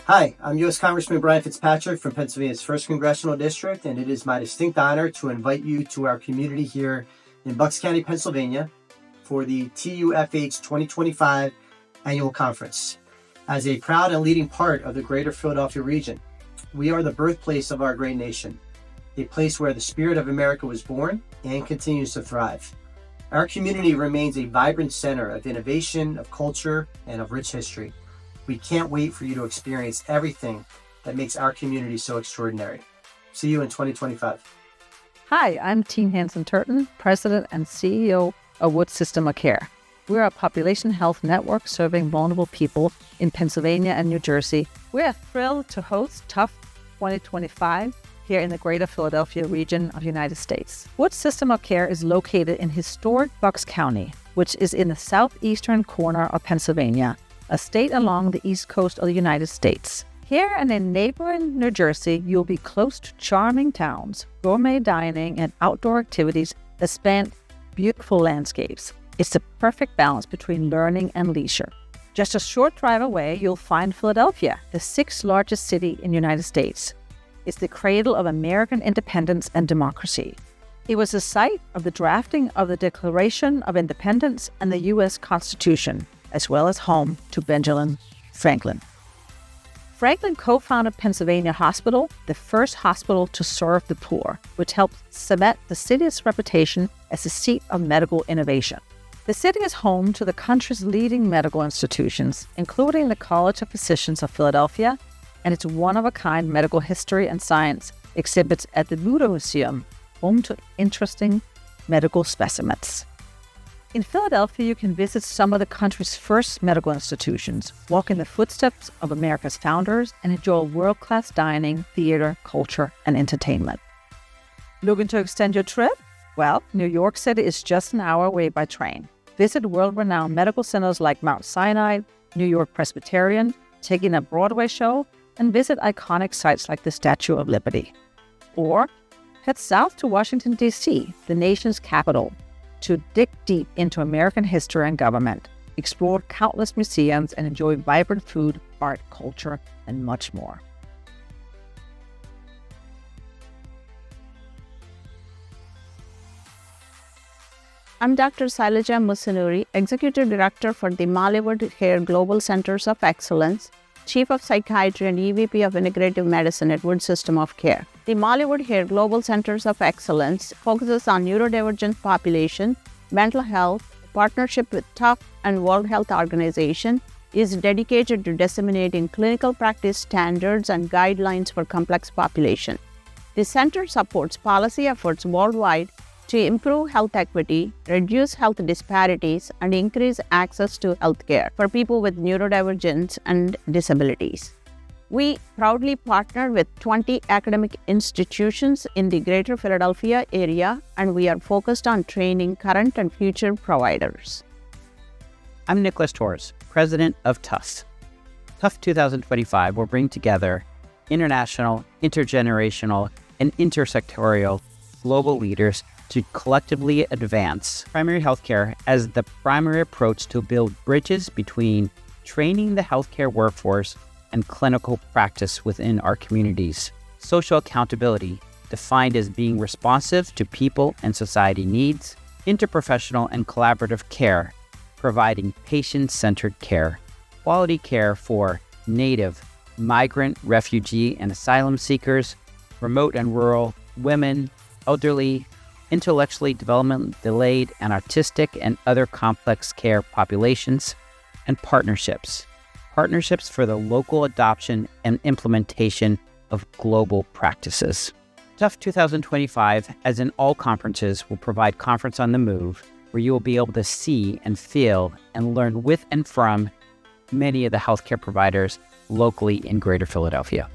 Hi, I'm U.S. Congressman Brian Fitzpatrick from Pennsylvania's 1st Congressional District, and it is my distinct honor to invite you to our community here in Bucks County, Pennsylvania for the TUFH 2025 Annual Conference. As a proud and leading part of the greater Philadelphia region, we are the birthplace of our great nation, a place where the spirit of America was born and continues to thrive. Our community remains a vibrant center of innovation, of culture, and of rich history. We can't wait for you to experience everything that makes our community so extraordinary. See you in 2025. Hi, I'm Teen Hansen-Turton, President and CEO of Wood System of Care. We're a population health network serving vulnerable people in Pennsylvania and New Jersey. We're thrilled to host TUFH 2025 here in the greater Philadelphia region of the United States. Wood System of Care is located in historic Bucks County, which is in the southeastern corner of Pennsylvania, a state along the east coast of the United States. Here and in neighboring New Jersey, you'll be close to charming towns, gourmet dining, and outdoor activities that span beautiful landscapes. It's the perfect balance between learning and leisure. Just a short drive away, you'll find Philadelphia, the 6th largest city in the United States. It's the cradle of American independence and democracy. It was the site of the drafting of the Declaration of Independence and the U.S. Constitution, as well as home to Benjamin Franklin. Franklin co-founded Pennsylvania Hospital, the first hospital to serve the poor, which helped cement the city's reputation as a seat of medical innovation. The city is home to the country's leading medical institutions, including the College of Physicians of Philadelphia, and its one-of-a-kind medical history and science exhibits at the Buddha Museum, home to interesting medical specimens. In Philadelphia, you can visit some of the country's first medical institutions, walk in the footsteps of America's founders, and enjoy world-class dining, theater, culture, and entertainment. Looking to extend your trip? Well, New York City is just an hour away by train. Visit world-renowned medical centers like Mount Sinai, New York Presbyterian, take in a Broadway show, and visit iconic sites like the Statue of Liberty. Or head south to Washington, D.C., the nation's capital, to dig deep into American history and government, explore countless museums, and enjoy vibrant food, art, culture, and much more. I'm Dr. Sailaja Musunuri, Executive Director for the Mollywood Hair Global Centers of Excellence, Chief of Psychiatry and EVP of Integrative Medicine at Wood System of Care. The Mollywood Hair Global Centers of Excellence focuses on neurodivergent population, mental health, partnership with TUFH and World Health Organization, is dedicated to disseminating clinical practice standards and guidelines for complex population. The center supports policy efforts worldwide to improve health equity, reduce health disparities, and increase access to healthcare for people with neurodivergence and disabilities. We proudly partner with 20 academic institutions in the greater Philadelphia area, and we are focused on training current and future providers. I'm Nicholas Torres, President of TUFH. TUFH 2025 will bring together international, intergenerational, and intersectorial global leaders to collectively advance primary healthcare as the primary approach to build bridges between training the healthcare workforce and clinical practice within our communities. Social accountability, defined as being responsive to people and society needs. Interprofessional and collaborative care, providing patient-centered care. Quality care for Native, migrant, refugee, and asylum seekers, remote and rural, women, elderly, intellectually development delayed and autistic and other complex care populations, and partnerships for the local adoption and implementation of global practices. TUFH 2025, as in all conferences, will provide Conference on the Move, where you will be able to see and feel and learn with and from many of the healthcare providers locally in Greater Philadelphia.